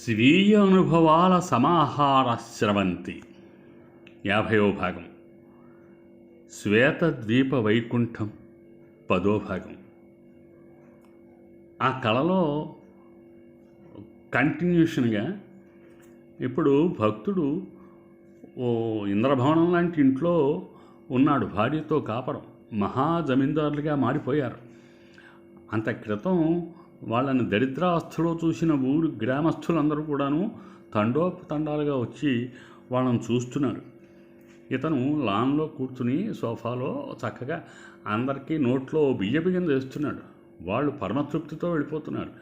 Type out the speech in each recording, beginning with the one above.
స్వీయ అనుభవాల సమాహార స్రవంతి 50వ భాగం. శ్వేతద్వీప వైకుంఠం 10వ భాగం. ఆ కళలో కంటిన్యూషన్గా ఇప్పుడు భక్తుడు ఓ ఇంద్రభవనం లాంటి ఇంట్లో ఉన్నాడు. భార్యతో కాపరం, మహా జమీందారులుగా మారిపోయారు. అంత క్రితం వాళ్ళని దరిద్రావస్థలో చూసిన ఊరు గ్రామస్తులందరూ కూడాను తండోపతండాలుగా వచ్చి వాళ్ళని చూస్తున్నారు. ఇతను లాన్లో కూర్చుని సోఫాలో చక్కగా అందరికీ నోట్లో బియ్యబియ్యం వేస్తున్నాడు. వాళ్ళు పరమతృప్తితో వెళ్ళిపోతున్నారు.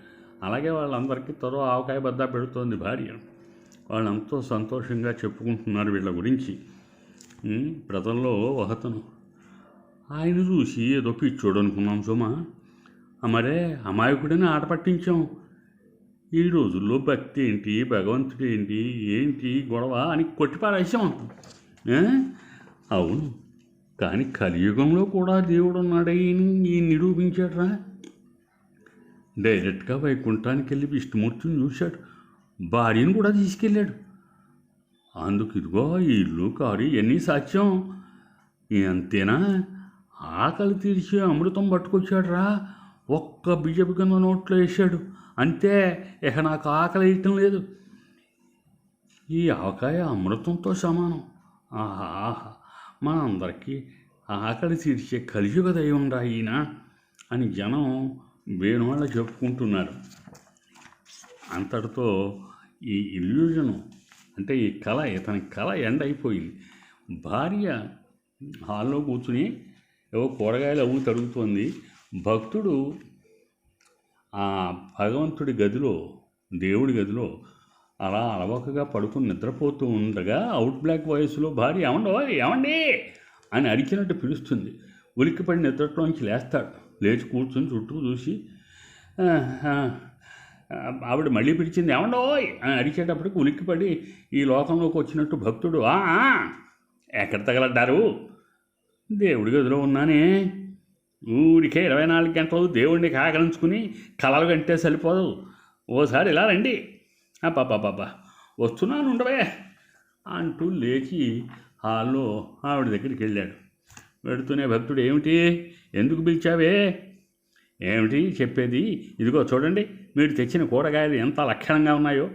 అలాగే వాళ్ళందరికీ త్వరలో ఆవకాయ బద్ద పెడుతోంది భార్య. వాళ్ళంతో సంతోషంగా చెప్పుకుంటున్నారు వీళ్ళ గురించి. ప్రజల్లో ఒకతను, ఆయన చూసి ఏదో పిచ్చోడు అనుకున్నాం సుమా, మరే అమాయకుడిని ఆట పట్టించాం. ఈ రోజుల్లో భక్తి ఏంటి, భగవంతుడు ఏంటి, ఏంటి గొడవ అని కొట్టిపారేసాం. అవును, కానీ కలియుగంలో కూడా దేవుడు ఉన్నాడని నిరూపించాడురా. డైరెక్ట్గా వైకుంఠానికి వెళ్ళి విష్ణుమూర్తిని చూశాడు, భార్యను కూడా తీసుకెళ్ళాడు. అందుకు ఇదిగో ఈ ఇల్లు కారు ఇవన్నీ సాధ్యం. అంతేనా, ఆకలి తీర్చి అమృతం పట్టుకొచ్చాడు రా. ఒక్క బియ్యపు కింద నోట్లో వేసాడు అంతే. ఇక నాకు ఆకలి వేయటం లేదు. ఈ ఆవకాయ అమృతంతో సమానం. ఆహా, మనందరికీ ఆకలి తీర్చే కలియుగ దైవం రా ఈయన అని జనం వేణువాళ్ళ చెప్పుకుంటున్నారు. అంతటితో ఈ ఇల్యూజను అంటే ఈ కళ, ఇతని కళ ఎండ్ అయిపోయింది. భార్య హాల్లో కూర్చుని ఏవో కూరగాయలు అవి తరుగుతోంది. భక్తుడు ఆ భగవంతుడి గదిలో, దేవుడి గదిలో అలా అలవకగా పడుకుని నిద్రపోతూ ఉండగా అవుట్ బ్లాక్ వాయిస్లో భార్య ఏమండి అని అరిచినట్టు పిలుస్తుంది. ఉలిక్కిపడి నిద్రలోంచి లేస్తాడు. లేచి కూర్చొని చుట్టూ చూసి ఆవిడ మళ్ళీ పిలిచింది ఏమండోయ్ అని అరిచేటప్పటికి ఉలిక్కిపడి ఈ లోకంలోకి వచ్చినట్టు భక్తుడు ఎక్కడ తగలడ్డారు? దేవుడి గదిలో ఉన్నానే. ఊరికే 24 గంటలు దేవుడిని కాకరించుకుని కలలు కంటే సరిపోదు. ఓసారి ఇలా రండి. పాపా వస్తున్నాను ఉండవే అంటూ లేచి హాల్లో ఆవిడ దగ్గరికి వెళ్ళాడు. వెడుతూనే భక్తుడు ఏమిటి, ఎందుకు పిలిచావే? ఏమిటి చెప్పేది? ఇదిగో చూడండి, మీరు తెచ్చిన కూరగాయలు ఎంత లక్షణంగా ఉన్నాయో.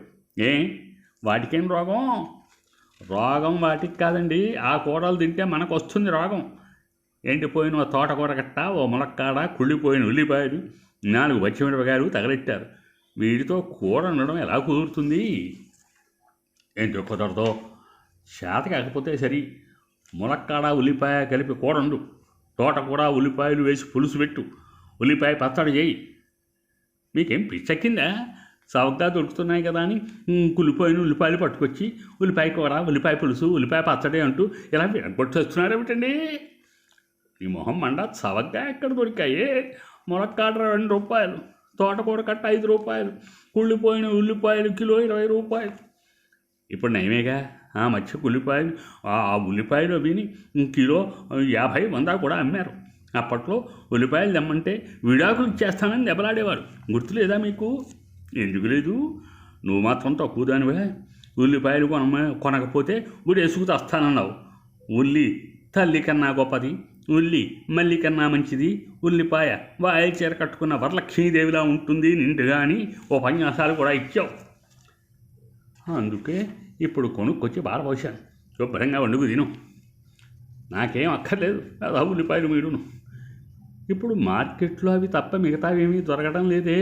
వాటికేం రోగం? రోగం వాటికి కాదండి, ఆ కూరలు తింటే మనకు వస్తుంది రోగం. ఎండిపోయిన ఓ తోటకూర కట్ట, ఓ ములక్కాడ, కుళ్ళిపోయిన ఉల్లిపాయలు, 4 పచ్చిమిరపకాయలు తగలెట్టారు. వీటితో కూర ఉండడం ఎలా కుదురుతుంది? ఏంటో కుదరదో. చేత కాకపోతే సరి, ములక్కాడ ఉల్లిపాయ కలిపి కూర వండు, తోటకూర ఉల్లిపాయలు వేసి పులుసు పెట్టు, ఉల్లిపాయ పచ్చడి చేయి. మీకేం పిచ్చెక్కిందా? చౌకగా దొరుకుతున్నాయి కదా అని కుళ్ళిపోయిన ఉల్లిపాయలు పట్టుకొచ్చి ఉల్లిపాయ కూర, ఉల్లిపాయ పులుసు, ఉల్లిపాయ పచ్చడి అంటూ ఇలా విరగొట్టేస్తున్నారేమిటండి? ఈ మొహం మండ. చవగ్గా ఎక్కడ దొరికాయి? ములక్కాడ 2 రూపాయలు, తోటకూర కట్ట 5 రూపాయలు, కుళ్ళిపోయిన ఉల్లిపాయలు కిలో 20 రూపాయలు. ఇప్పుడు నయమేగా, మధ్య ఉల్లిపాయలు, ఆ ఉల్లిపాయలు విని కిలో 50, 100 కూడా అమ్మారు. అప్పట్లో ఉల్లిపాయలు తెమ్మంటే విడాకులు ఇచ్చేస్తానని దెబ్బలాడేవారు. గుర్తులేదా మీకు? ఎందుకు లేదు? నువ్వు మాత్రం తక్కువ దానివే. ఉల్లిపాయలు కొనకపోతే ఉడేసుకు తెస్తానన్నావు. ఉల్లి తల్లి కన్నా గొప్పది, ఉల్లి మల్లి కన్నా మంచిది, ఉల్లిపాయ వాయిల్ చీర కట్టుకున్న వరలక్ష్మీదేవిలా ఉంటుంది నిండుగా అని ఉపన్యాసాలు కూడా ఇచ్చావు. అందుకే ఇప్పుడు కొనుక్కొచ్చి బారపోసాను. శుభ్రంగా వండుకు తిను. నాకేం అక్కర్లేదు అదా ఉల్లిపాయలు మీరును. ఇప్పుడు మార్కెట్లో అవి తప్ప మిగతావేమీ దొరకడం లేదే.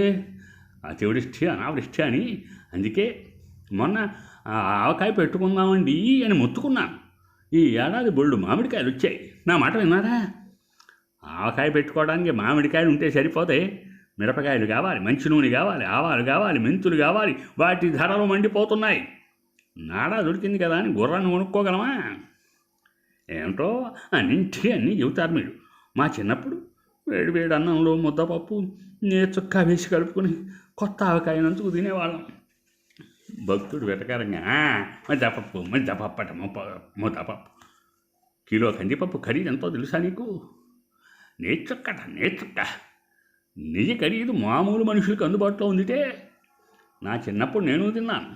అతివృష్టి అనావృష్టి అని. అందుకే మొన్న ఆవకాయ పెట్టుకుందామండి అని మొత్తుకున్నాను. ఈ ఏడాది బొళ్ళు మామిడికాయలు వచ్చాయి. నా మాట విన్నారా? ఆవకాయ పెట్టుకోవడానికి మామిడికాయలు ఉంటే సరిపోతే, మిరపకాయలు కావాలి, మంచి నూనె కావాలి, ఆవాలు కావాలి, మెంతులు కావాలి. వాటి ధరలు మండిపోతున్నాయి. నాడా దొరికింది కదా అని గుర్రాన్ని కొనుక్కోగలమా? ఏమిటో అన్నింటికీ అన్నీ చెబుతారు మీరు. మా చిన్నప్పుడు వేడి అన్నంలో ముద్దపప్పు చుక్క వేసి కలుపుకొని కొత్త ఆవకాయనందుకు తినేవాళ్ళం. భక్తుడు వెటకారంగా ముద్దపప్పు ముద్దపప్పు కిలో కందిపప్పు ఖరీదు ఎంతో తెలుసా నీకు? నేర్చుక్క నిజ ఖరీదు మామూలు మనుషులకు అందుబాటులో ఉందిటే నా చిన్నప్పుడు నేను తిన్నాను.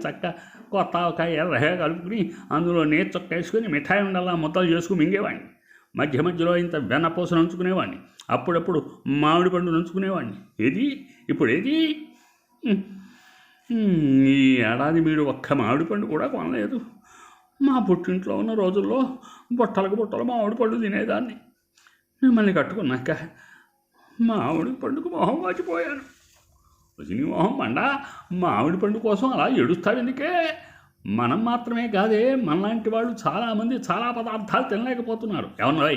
చక్కగా కొత్త ఆవకాయ ఎర్రగా కలుపుకుని అందులో నీరు చొక్క వేసుకుని మిఠాయి ఉండల్లా ముద్దలు చేసుకుని మింగేవాడిని. మధ్య మధ్యలో ఇంత వెన్నపూస నంచుకునేవాడిని. అప్పుడప్పుడు మామిడి పండు నంచుకునేవాడిని. ఏది ఇప్పుడు ఏది? ఈ ఏడాది మీరు ఒక్క మామిడి పండు కూడా కొనలేదు. మా పుట్టింట్లో ఉన్న రోజుల్లో బుట్టలకు బుట్టలు మామిడి పండు తినేదాన్ని. మిమ్మల్ని కట్టుకున్నాక మామిడి పండుగ మొహం వాచిపోయాను. వదిలి మొహం మండా, మామిడి పండు కోసం అలా ఏడుస్తావు ఎందుకే? మనం మాత్రమే కాదే, మనలాంటి వాళ్ళు చాలామంది చాలా పదార్థాలు తినలేకపోతున్నారు. ఏమన్నా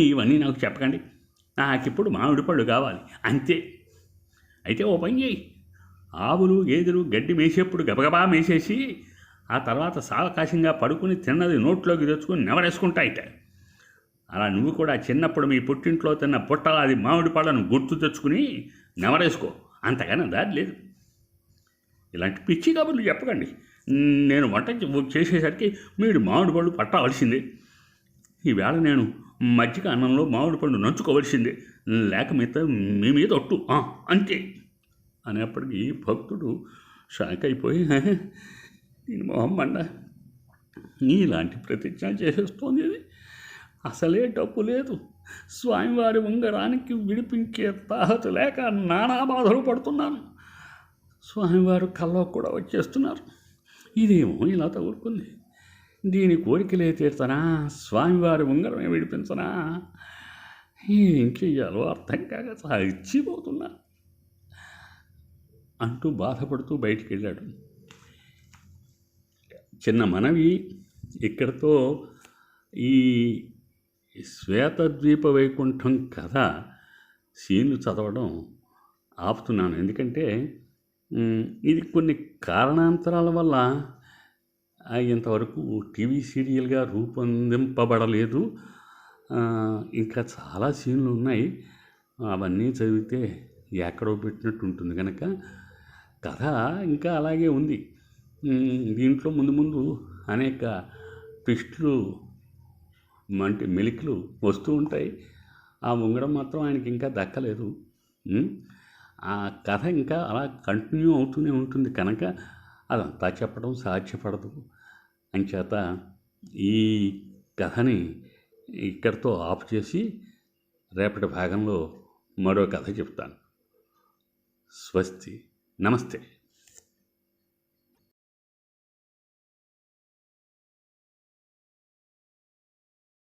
ఇవన్నీ నాకు చెప్పకండి. నాకిప్పుడు మామిడి పళ్ళు కావాలి అంతే. అయితే ఓ పని చేయి, ఆవులు గేదెలు గడ్డి మేసేప్పుడు గబగబా మేసేసి ఆ తర్వాత సావకాశంగా పడుకుని తిన్నది నోట్లోకి తెచ్చుకుని నెవరేసుకుంటాయిట. అలా నువ్వు కూడా చిన్నప్పుడు మీ పుట్టింట్లో తిన్న పుట్టలాది మామిడి పళ్ళను గుర్తు తెచ్చుకుని నెవరేసుకో. అంతగానే దారి లేదు. ఇలాంటి పిచ్చి కబుర్లు చెప్పకండి. నేను వంట చేసేసరికి మీరు మామిడి పళ్ళు పట్టవలసిందే. ఈవేళ నేను మజ్జిగ అన్నంలో మామిడి పండు నంచుకోవలసిందే, లేక మీ మీద ఒట్టు అంతే అనేప్పటికీ భక్తుడు షాక్ అయిపోయి, దీని మొహం మండ, ఇలాంటి ప్రతిజ్ఞ చేసేస్తోంది. ఇది అసలే డబ్బు లేదు, స్వామివారి ఉంగరానికి విడిపించే తాహత లేక నానా బాధలు పడుతున్నాను. స్వామివారు కల్లో కూడా వచ్చేస్తున్నారు. ఇదేమో ఇలా తగులుకుంది. దీని కోరికలే తీర్చనా, స్వామివారి ఉంగరమే విడిపించనా? ఏం చెయ్యాలో అర్థం కాక చచ్చిపోతున్నా అంటూ బాధపడుతూ బయటికి వెళ్ళాడు. చిన్న మనవి, ఇక్కడితో ఈ శ్వేతద్వీప వైకుంఠం కథ సీన్లు చదవడం ఆపుతున్నాను. ఎందుకంటే ఇది కొన్ని కారణాంతరాల వల్ల ఇంతవరకు టీవీ సీరియల్గా రూపొందింపబడలేదు. ఇంకా చాలా సీన్లు ఉన్నాయి. అవన్నీ చదివితే ఎక్కడో పెట్టినట్టు ఉంటుంది కనుక కథ ఇంకా అలాగే ఉంది. దీంట్లో ముందు ముందు అనేక ట్విస్టులు మెలికలు వస్తూ ఉంటాయి. ఆ ఉంగరం మాత్రం ఆయనకి ఇంకా దక్కలేదు. ఆ కథ ఇంకా అలా కంటిన్యూ అవుతూనే ఉంటుంది కనుక అదంతా చెప్పడం సాధ్యపడదు. అంచేత ఈ కథని ఇక్కడితో ఆఫ్ చేసి రేపటి భాగంలో మరో కథ చెప్తాను. స్వస్తి. నమస్తే.